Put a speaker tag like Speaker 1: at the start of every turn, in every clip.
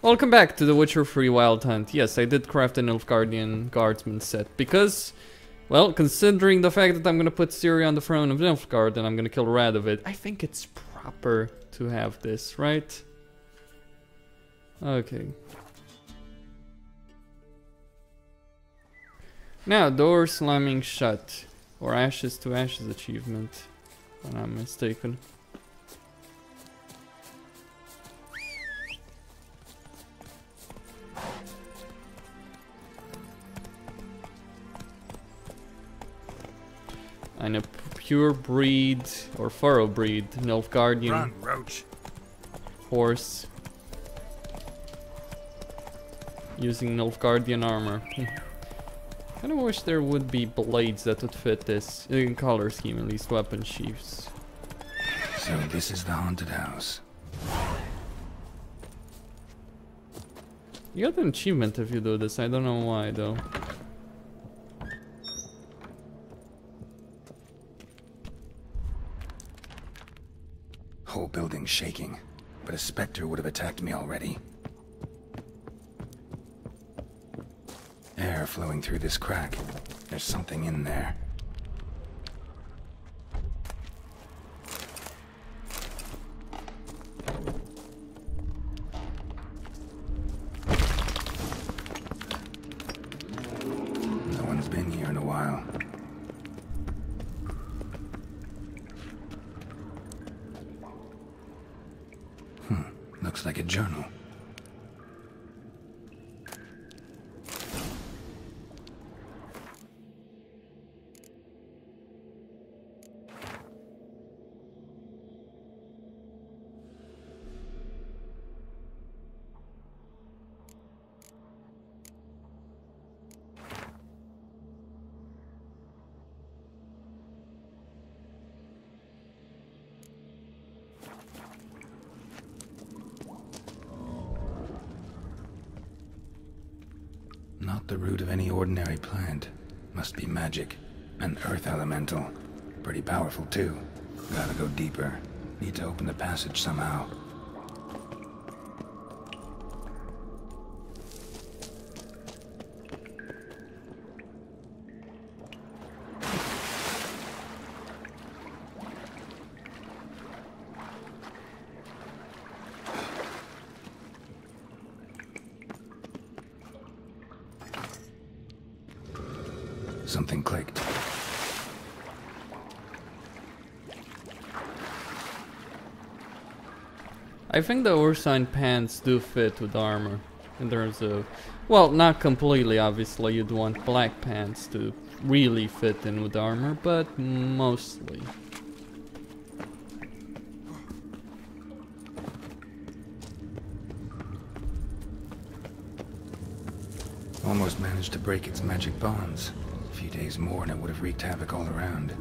Speaker 1: Welcome back to the Witcher 3 Wild Hunt. Yes, I did craft an Nilfgaardian Guardsman set because, well, considering the fact that I'm gonna put Ciri on the throne of Nilfgaard and I'm gonna kill Radovid, I think it's proper to have this, right? Okay. Now, door slamming shut. Or ashes to ashes achievement, if I'm not mistaken. And a pure breed or thoroughbred Nilfgaardian
Speaker 2: Run, roach.
Speaker 1: horse using Nilfgaardian armor. Kinda wish there would be blades that would fit this color scheme, at least weapon sheaths.
Speaker 2: So this is the haunted house.
Speaker 1: You get an achievement if you do this, I don't know why though.
Speaker 2: Whole building shaking, but a specter would have attacked me already. Air flowing through this crack. There's something in there. No one's been here in a while. Looks like a journal. Not the root of any ordinary plant. Must be magic. An earth elemental. Pretty powerful too. Gotta go deeper. Need to open the passage somehow. Something clicked.
Speaker 1: I think the Ursine pants do fit with armor in terms of, well, not completely obviously, you'd want black pants to really fit in with armor, but mostly.
Speaker 2: Almost managed to break its magic bonds. A few days more and it would have wreaked havoc all around.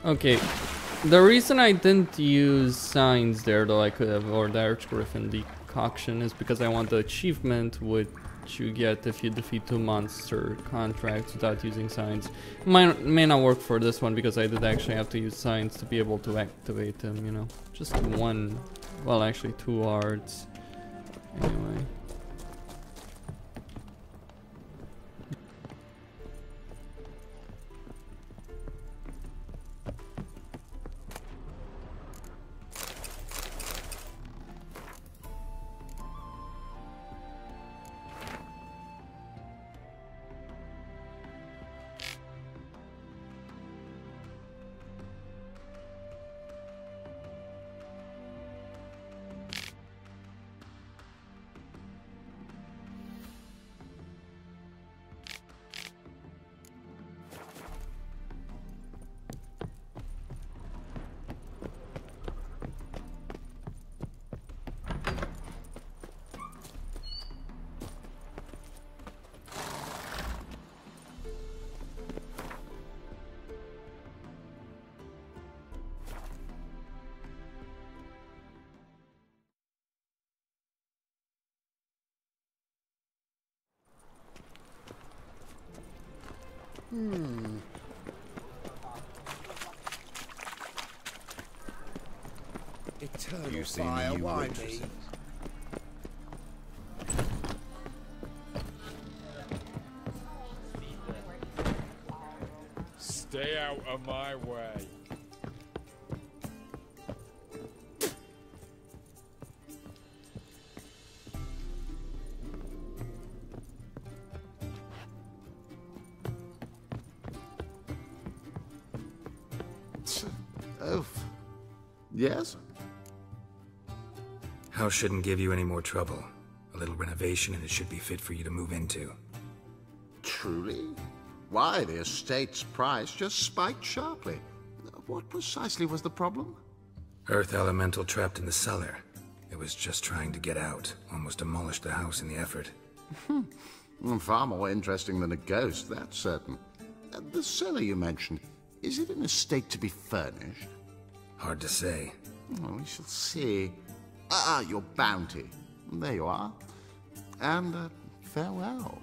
Speaker 1: Okay, the reason I didn't use signs there, though I could have, or the Archgriffin decoction, is because I want the achievement which you get if you defeat 2 monster contracts without using signs. May not work for this one because I did actually have to use signs to be able to activate them, you know. Just one, well actually 2 arts. Anyway.
Speaker 3: Eternal fire, why me?
Speaker 4: Stay out of my way.
Speaker 3: Oh, yes?
Speaker 2: House shouldn't give you any more trouble. A little renovation and it should be fit for you to move into.
Speaker 3: Truly? Why, the estate's price just spiked sharply. What precisely was the problem?
Speaker 2: Earth elemental trapped in the cellar. It was just trying to get out. Almost demolished the house in the effort.
Speaker 3: Far more interesting than a ghost, that's certain. The cellar you mentioned, is it in a state to be furnished?
Speaker 2: Hard to say.
Speaker 3: Well, we shall see. Your bounty. There you are. And farewell.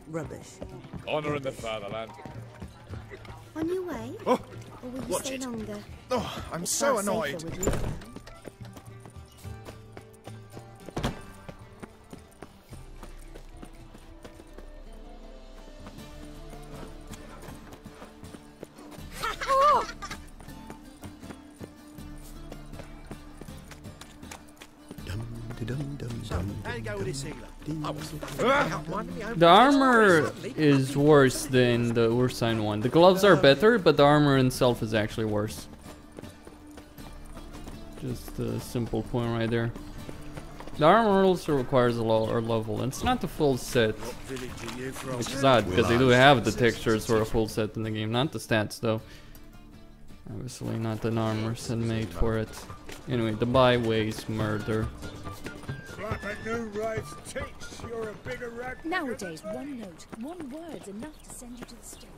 Speaker 5: Rubbish.
Speaker 4: Honor in the fatherland.
Speaker 6: On your way?
Speaker 7: Oh,
Speaker 6: Or will you
Speaker 7: watch
Speaker 6: stay
Speaker 7: it.
Speaker 6: longer?
Speaker 7: Oh, I'm
Speaker 6: It's
Speaker 7: so
Speaker 6: far safer
Speaker 7: annoyed.
Speaker 6: with you around.
Speaker 7: How you go with this healer? I was
Speaker 1: The armor is worse than the Ursine one. The gloves are better, but the armor itself is actually worse. Just a simple point right there. The armor also requires a lower level, and it's not the full set, which is odd because they do have the textures for a full set in the game, not the stats though. Obviously not the armor set made for it. Anyway, the Byways murder.
Speaker 6: Nowadays, one note, one word's enough to send you to the stake.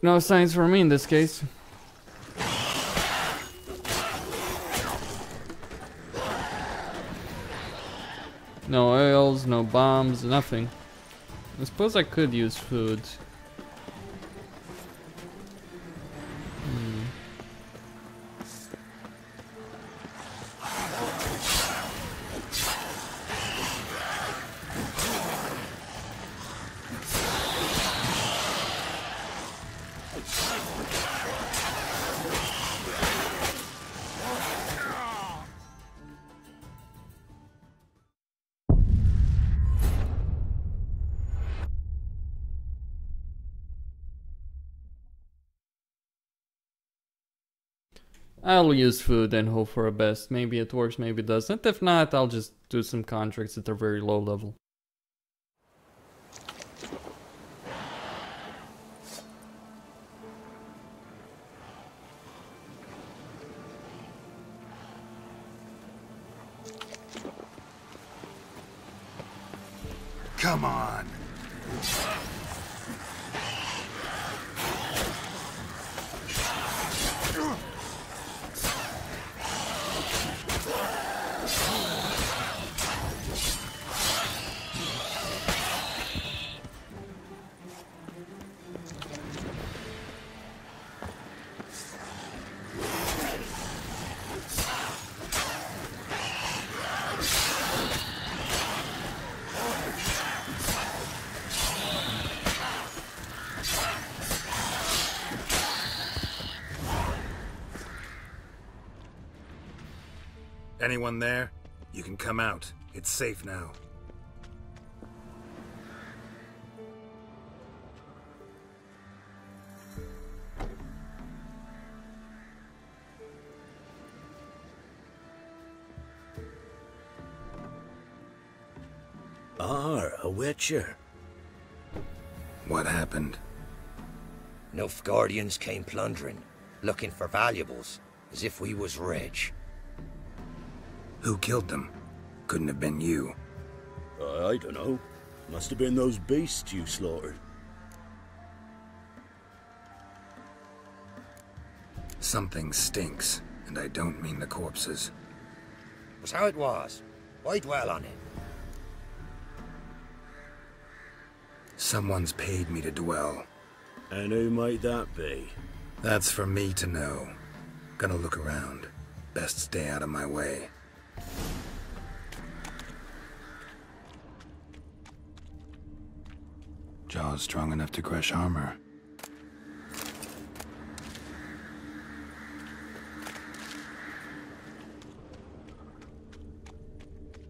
Speaker 1: No signs for me in this case. No oils, no bombs, nothing. I suppose I could use food. I'll use food and hope for a best. Maybe it works, maybe it doesn't. If not, I'll just do some contracts that are very low level.
Speaker 2: Come on. Anyone there? You can come out. It's safe now.
Speaker 7: A witcher.
Speaker 2: What happened?
Speaker 5: Nilfgaardians came plundering, looking for valuables, as if we was rich.
Speaker 2: Who killed them? Couldn't have been you.
Speaker 7: I don't know. Must have been those beasts you slaughtered.
Speaker 2: Something stinks, and I don't mean the corpses.
Speaker 5: Was how it was. Why dwell on it?
Speaker 2: Someone's paid me to dwell.
Speaker 7: And who might that be?
Speaker 2: That's for me to know. Gonna look around. Best stay out of my way. Jaws strong enough to crush armor.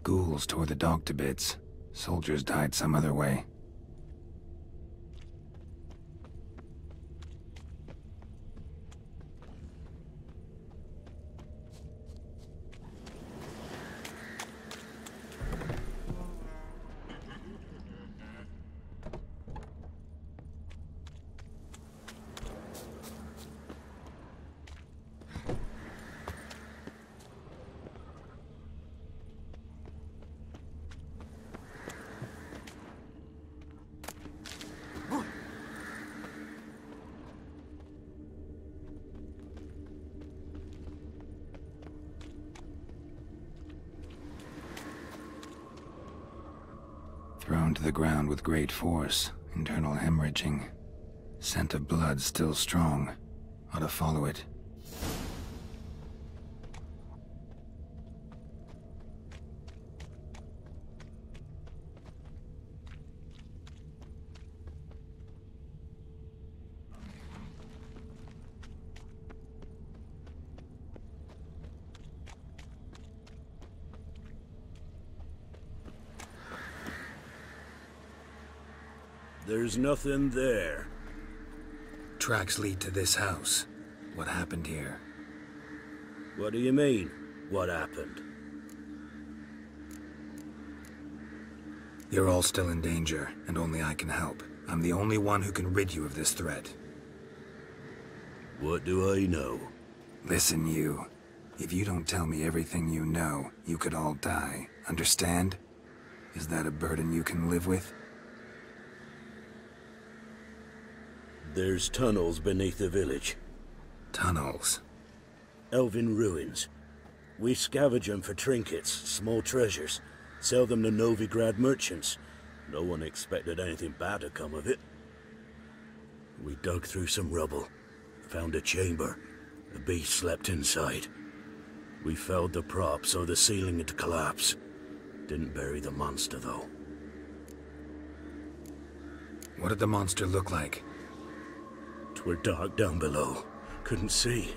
Speaker 2: Ghouls tore the dog to bits. Soldiers died some other way. Thrown to the ground with great force, internal hemorrhaging. Scent of blood still strong. Ought to follow it.
Speaker 7: There's nothing there.
Speaker 2: Tracks lead to this house. What happened here?
Speaker 7: What do you mean, what happened?
Speaker 2: You're all still in danger, and only I can help. I'm the only one who can rid you of this threat.
Speaker 7: What do I know?
Speaker 2: Listen, you. If you don't tell me everything you know, you could all die. Understand? Is that a burden you can live with?
Speaker 7: There's tunnels beneath the village.
Speaker 2: Tunnels?
Speaker 7: Elven ruins. We scavenge them for trinkets, small treasures. Sell them to Novigrad merchants. No one expected anything bad to come of it. We dug through some rubble. Found a chamber. The beast slept inside. We felled the prop so the ceiling had to collapse. Didn't bury the monster, though.
Speaker 2: What did the monster look like?
Speaker 7: 'Twere dark down below. Couldn't see.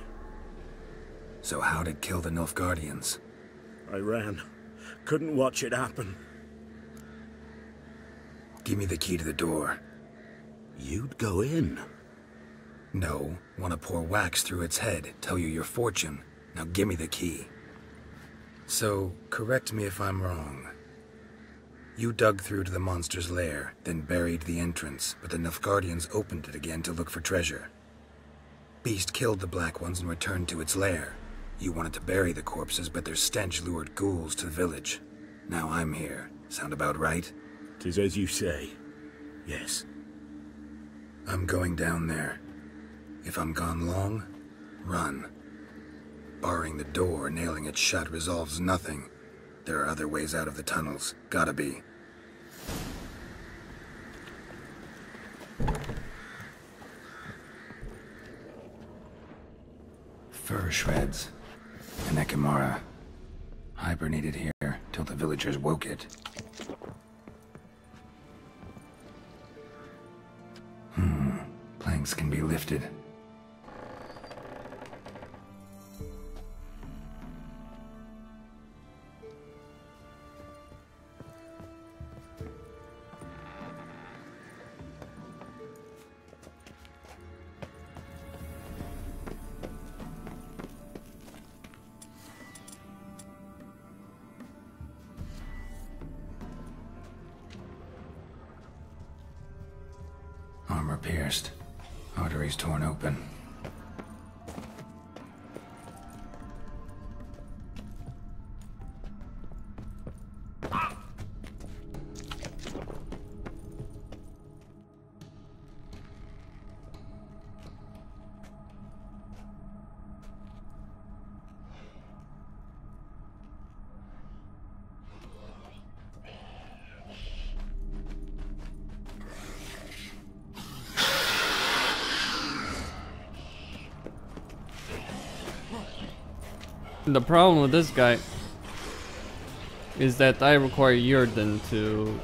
Speaker 2: So how'd it kill the Nilfgaardians?
Speaker 7: I ran. Couldn't watch it happen.
Speaker 2: Give me the key to the door.
Speaker 7: You'd go in.
Speaker 2: No, want to pour wax through its head, tell you your fortune. Now give me the key. So, correct me if I'm wrong. You dug through to the monster's lair, then buried the entrance, but the Nilfgaardians opened it again to look for treasure. Beast killed the Black Ones and returned to its lair. You wanted to bury the corpses, but their stench lured ghouls to the village. Now I'm here. Sound about right?
Speaker 7: 'Tis as you say. Yes.
Speaker 2: I'm going down there. If I'm gone long, run. Barring the door, nailing it shut resolves nothing. There are other ways out of the tunnels. Gotta be. Fur shreds. An ekimarra. Hibernated here till the villagers woke it. Planks can be lifted. Armor pierced. Arteries torn open.
Speaker 1: The problem with this guy is that I require Yurden to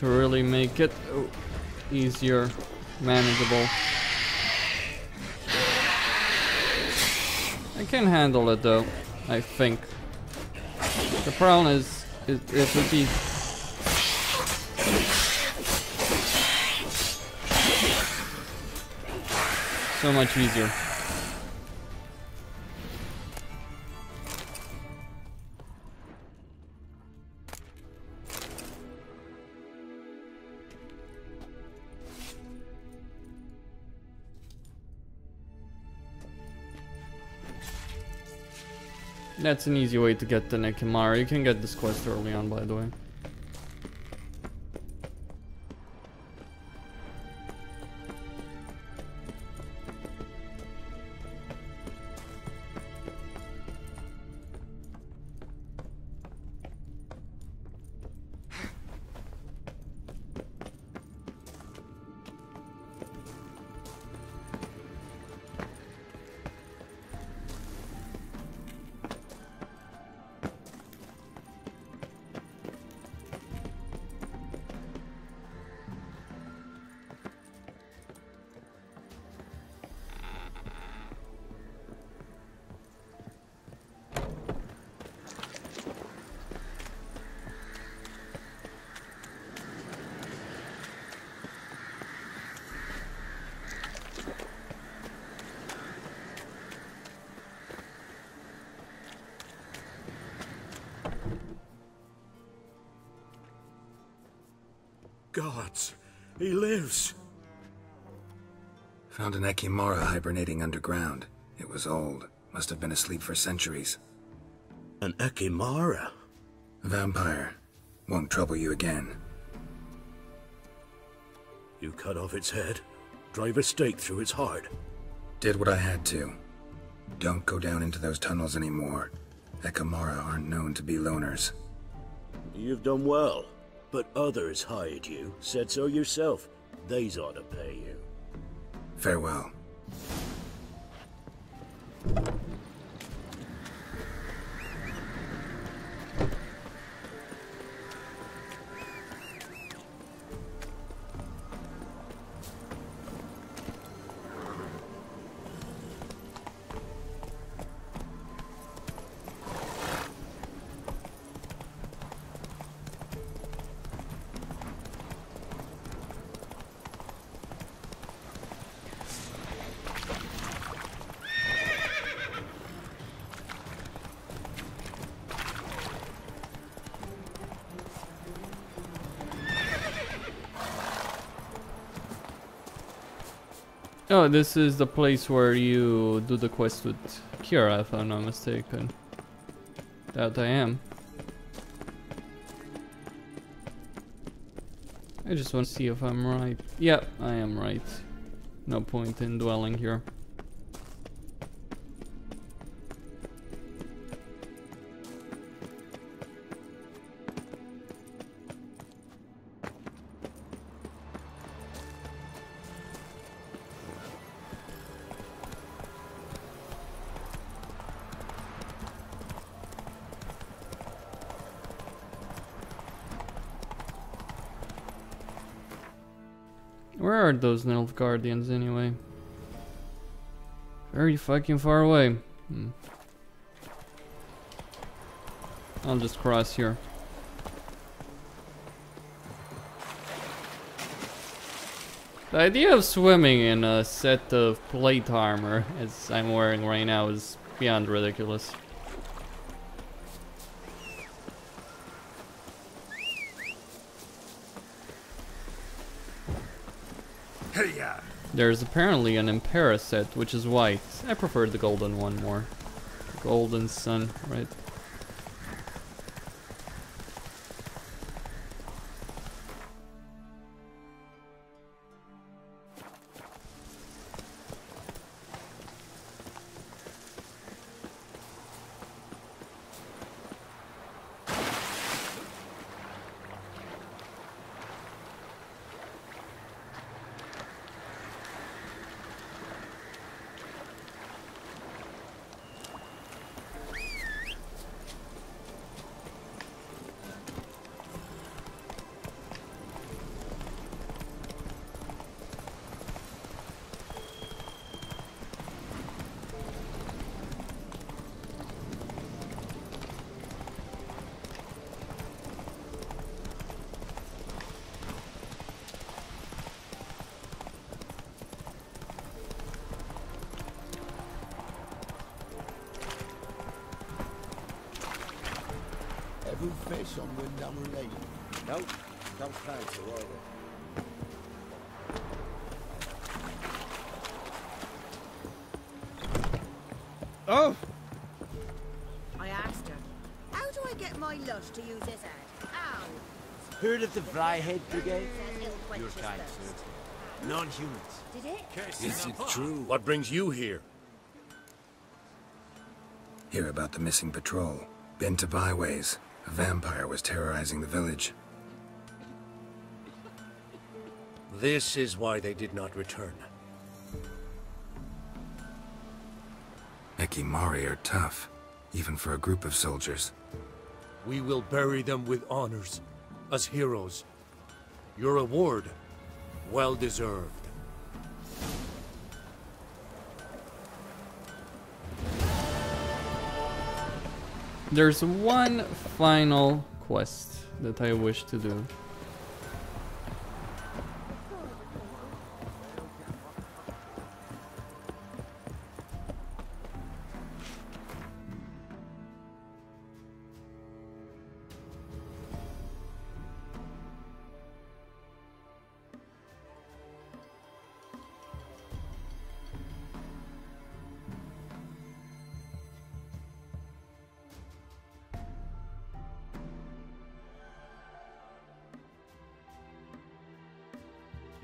Speaker 1: really make it easier, manageable. I can handle it though, I think. The problem is it would be so much easier. That's an easy way to get the ekimarra. You can get this quest early on, by the way.
Speaker 7: Gods, he lives.
Speaker 2: Found an ekimarra hibernating underground. It was old. Must have been asleep for centuries.
Speaker 7: An ekimarra?
Speaker 2: A vampire. Won't trouble you again.
Speaker 7: You cut off its head, drive a stake through its heart.
Speaker 2: Did what I had to. Don't go down into those tunnels anymore. Ekimarra aren't known to be loners.
Speaker 7: You've done well. But others hired you. Said so yourself. They's ought to pay you.
Speaker 2: Farewell.
Speaker 1: Oh, this is the place where you do the quest with Kira, if I'm not mistaken. That I am. I just want to see if I'm right. Yep, I am right. No point in dwelling here. Where are those Nilfgaardians anyway? Very fucking far away. I'll just cross here. The idea of swimming in a set of plate armor, as I'm wearing right now, is beyond ridiculous. There's apparently an Impera set, which is white. I prefer the golden one more. Golden sun, right?
Speaker 8: Every fish on Windhammer Lake. Nope, don't fancy either.
Speaker 9: Oh!
Speaker 10: I asked her, how do I get my lush to use this ad? Ow!
Speaker 9: Heard of the Flyhead Brigade?
Speaker 10: Says it'll quench
Speaker 9: Your
Speaker 10: his
Speaker 9: kind,
Speaker 10: thirst.
Speaker 9: sir. Non-humans.
Speaker 10: Did it?
Speaker 7: Is it true? What brings you here?
Speaker 2: Hear about the missing patrol. Been to Byways. A vampire was terrorizing the village.
Speaker 7: This is why they did not return.
Speaker 2: Ekimarra are tough, even for a group of soldiers.
Speaker 7: We will bury them with honors, as heroes. Your award, well deserved.
Speaker 1: There's one final quest that I wish to do.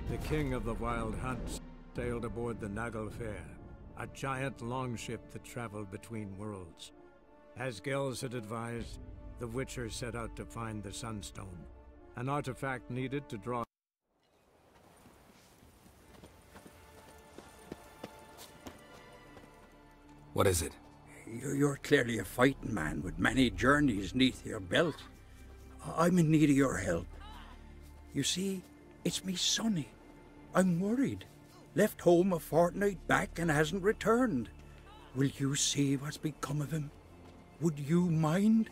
Speaker 11: The king of the wild hunt sailed aboard the Naglfar, a giant longship that traveled between worlds. As Gels had advised, the Witcher set out to find the Sunstone, an artifact needed to draw.
Speaker 2: What is it?
Speaker 12: You're clearly a fighting man with many journeys neath your belt. I'm in need of your help. You see, it's me Sonny. I'm worried. Left home a fortnight back and hasn't returned. Will you see what's become of him? Would you mind?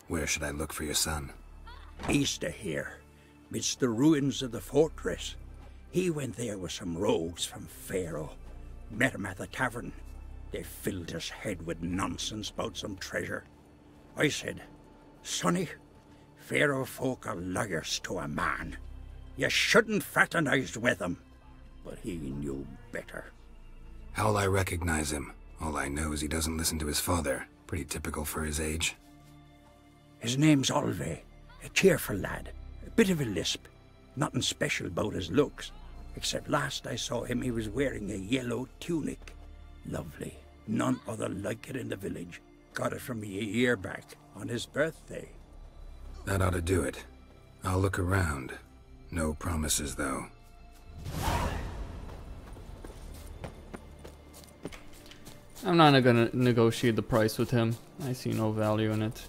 Speaker 2: Where should I look for your son?
Speaker 12: East of here, midst the ruins of the fortress. He went there with some rogues from Pharaoh. Met him at the tavern. They filled his head with nonsense about some treasure. I said, Sonny, Pharaoh folk are liars to a man. You shouldn't fraternize with him. But he knew better.
Speaker 2: How'll I recognize him? All I know is he doesn't listen to his father. Pretty typical for his age.
Speaker 12: His name's Olve. A cheerful lad. A bit of a lisp. Nothing special about his looks. Except last I saw him, he was wearing a yellow tunic. Lovely. None other like it in the village. Got it from me a year back, on his birthday.
Speaker 2: That ought to do it. I'll look around. No promises, though.
Speaker 1: I'm not gonna negotiate the price with him. I see no value in it.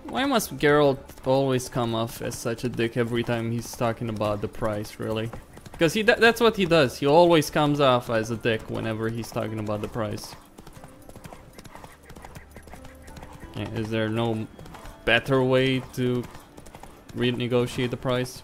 Speaker 1: Why must Geralt always come off as such a dick every time he's talking about the price, really? Because that's what he does. He always comes off as a dick whenever he's talking about the price. Yeah, is there no better way to renegotiate the price?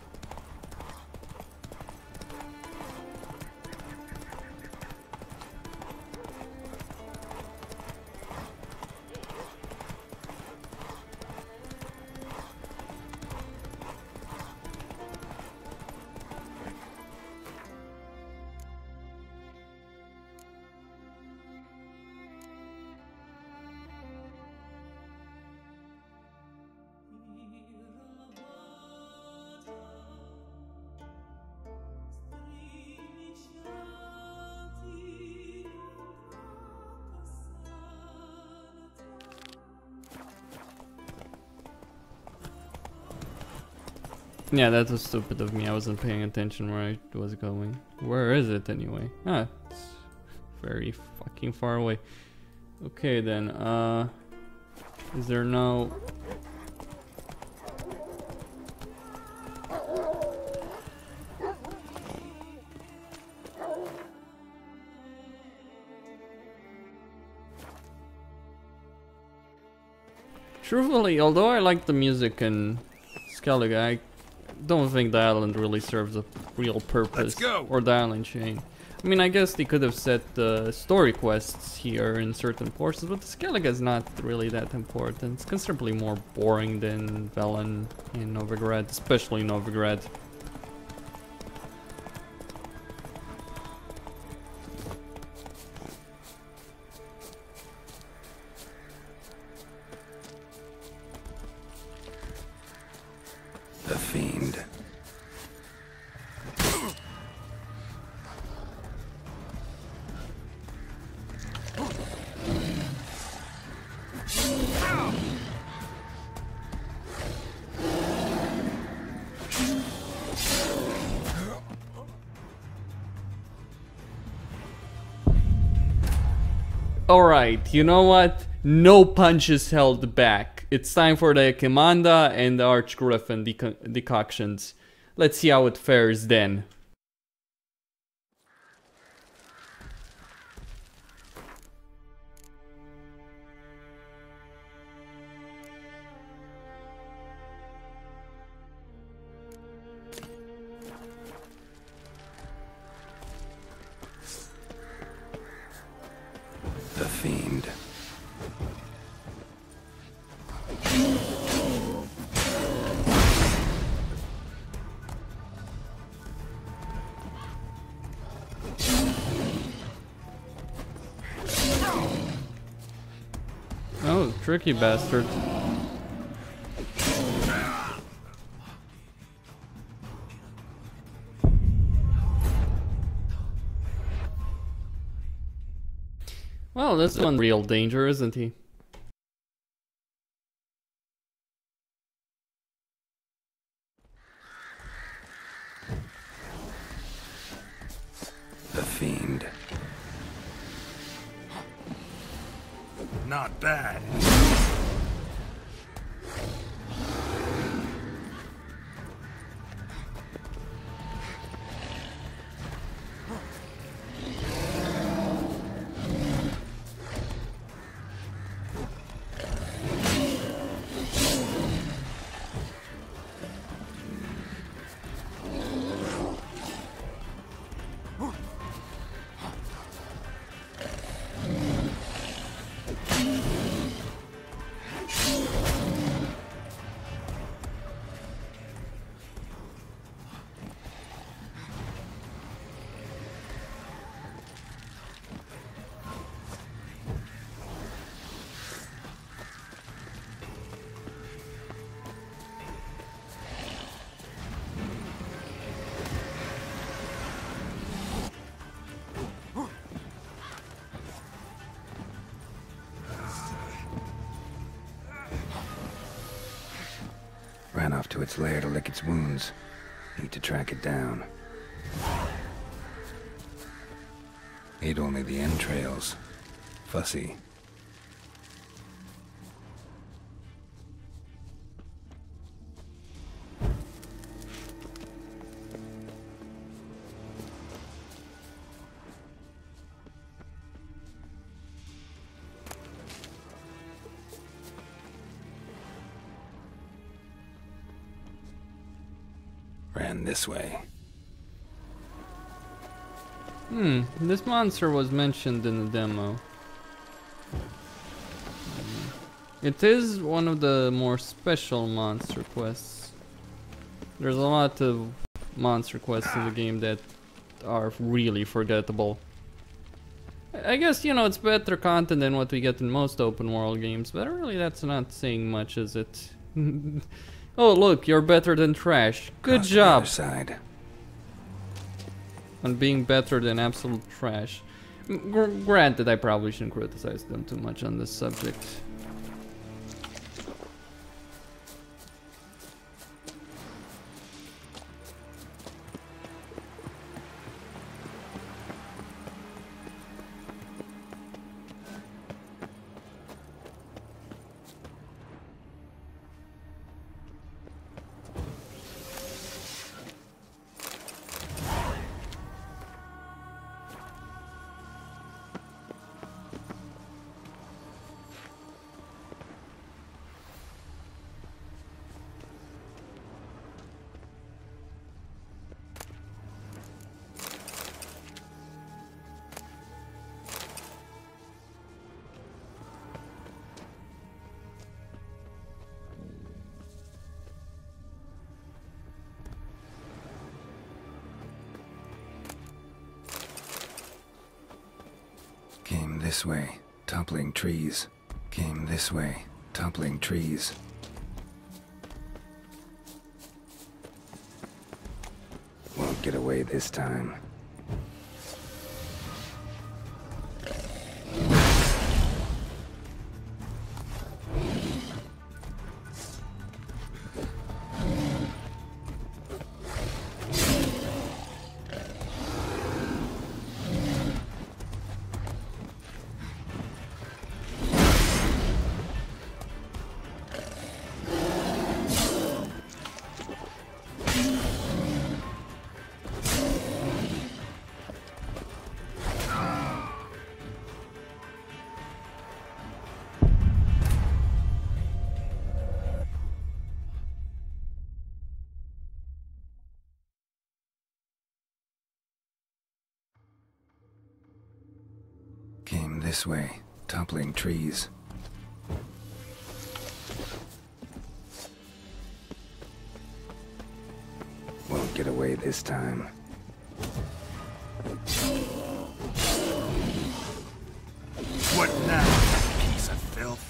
Speaker 1: Yeah, that was stupid of me. I wasn't paying attention where I was going. Where is it anyway? Ah, it's very fucking far away. Okay then, is there no... Truthfully, although I like the music in Skellige, I don't think the island really serves a real purpose. Or the island chain. I mean, I guess they could have set the story quests here in certain portions, but the Skellige is not really that important. It's considerably more boring than Velen in Novigrad, especially Novigrad.
Speaker 2: The fiend.
Speaker 1: Alright, you know what? No punches held back. It's time for the Ekimarra and the Archgriffin decoctions. Let's see how it fares then.
Speaker 2: The fiend.
Speaker 1: Oh, tricky bastard. Well, this one's real danger, isn't he?
Speaker 2: The fiend.
Speaker 8: Not bad.
Speaker 2: off to its lair to lick its wounds. Need to track it down. Ate only the entrails. Fussy. Ran this way.
Speaker 1: This monster was mentioned in the demo. It is one of the more special monster quests. There's a lot of monster quests in the game that are really forgettable. I guess, you know, it's better content than what we get in most open world games, but really that's not saying much, is it? Oh, look, you're better than trash. Good job.
Speaker 2: Side.
Speaker 1: On being better than absolute trash. Granted, I probably shouldn't criticize them too much on this subject.
Speaker 2: Came this way, toppling trees. Came this way, toppling trees. Won't get away this time. Came this way, toppling trees. Won't get away this time.
Speaker 13: What now, piece of filth?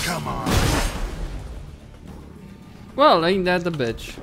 Speaker 13: Come on.
Speaker 1: Well, ain't that the bitch?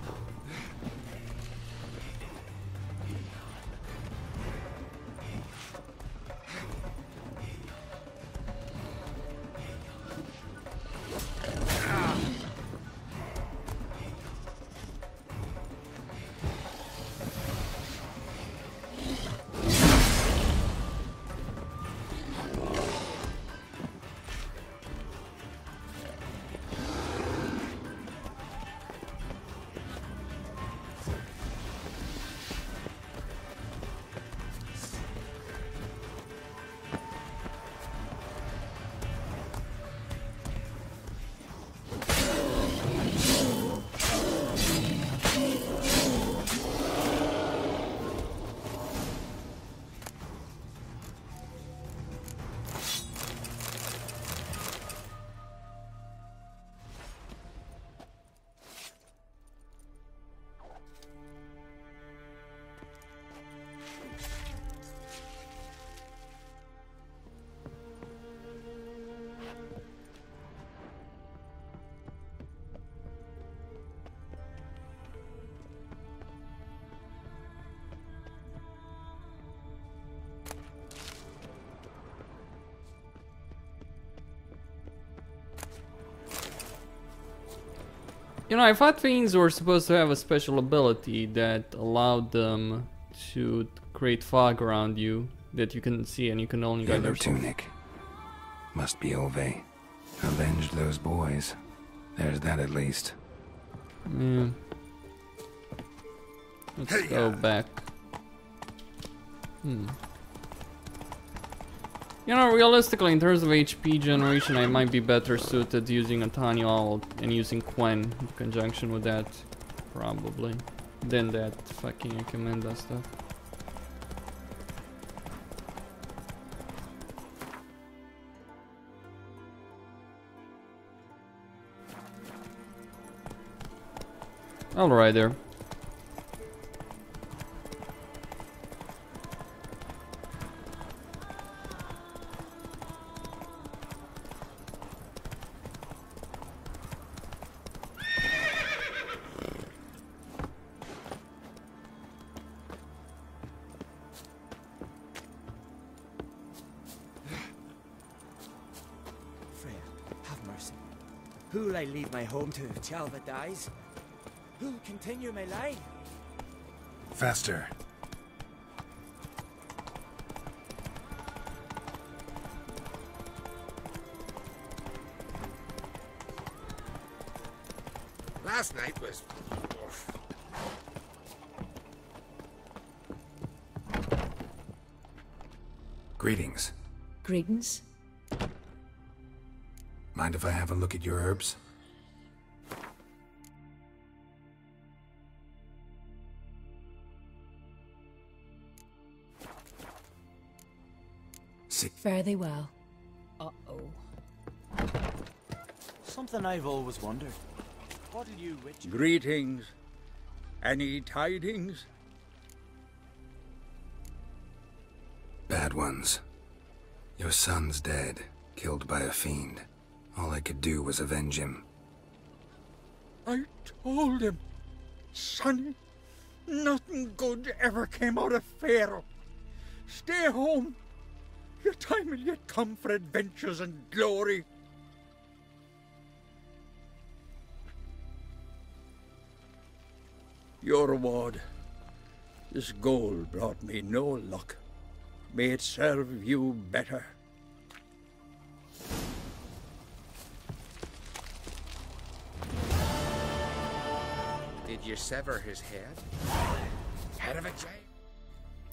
Speaker 1: You know, I thought fiends were supposed to have a special ability that allowed them to create fog around you that you can see and you can only guide
Speaker 2: Yellow
Speaker 1: yourself.
Speaker 2: tunic. Must be Ove. Avenged those boys. There's that at least.
Speaker 1: Yeah. Let's go back. You know, realistically, in terms of HP generation, I might be better suited using a Tanyal and using Quen in conjunction with that, probably, than that fucking ekimarra stuff. Alright there.
Speaker 9: Who'll I leave my home to if Chalva dies? Who'll continue my line?
Speaker 13: Faster.
Speaker 5: Last night was...
Speaker 2: Greetings.
Speaker 6: Greetings.
Speaker 2: Mind if I have a look at your herbs?
Speaker 6: Fare thee well. Uh-oh.
Speaker 9: Something I've always wondered. What'll you witch...
Speaker 12: Greetings. Any tidings?
Speaker 2: Bad ones. Your son's dead, killed by a fiend. All I could do was avenge him.
Speaker 12: I told him, son, nothing good ever came out of Pharaoh. Stay home. Your time will yet come for adventures and glory. Your reward. This gold brought me no luck. May it serve you better.
Speaker 5: Did you sever his head? Head of a giant?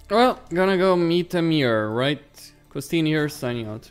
Speaker 1: Well, gonna go meet Amir, right? Costin here, signing out.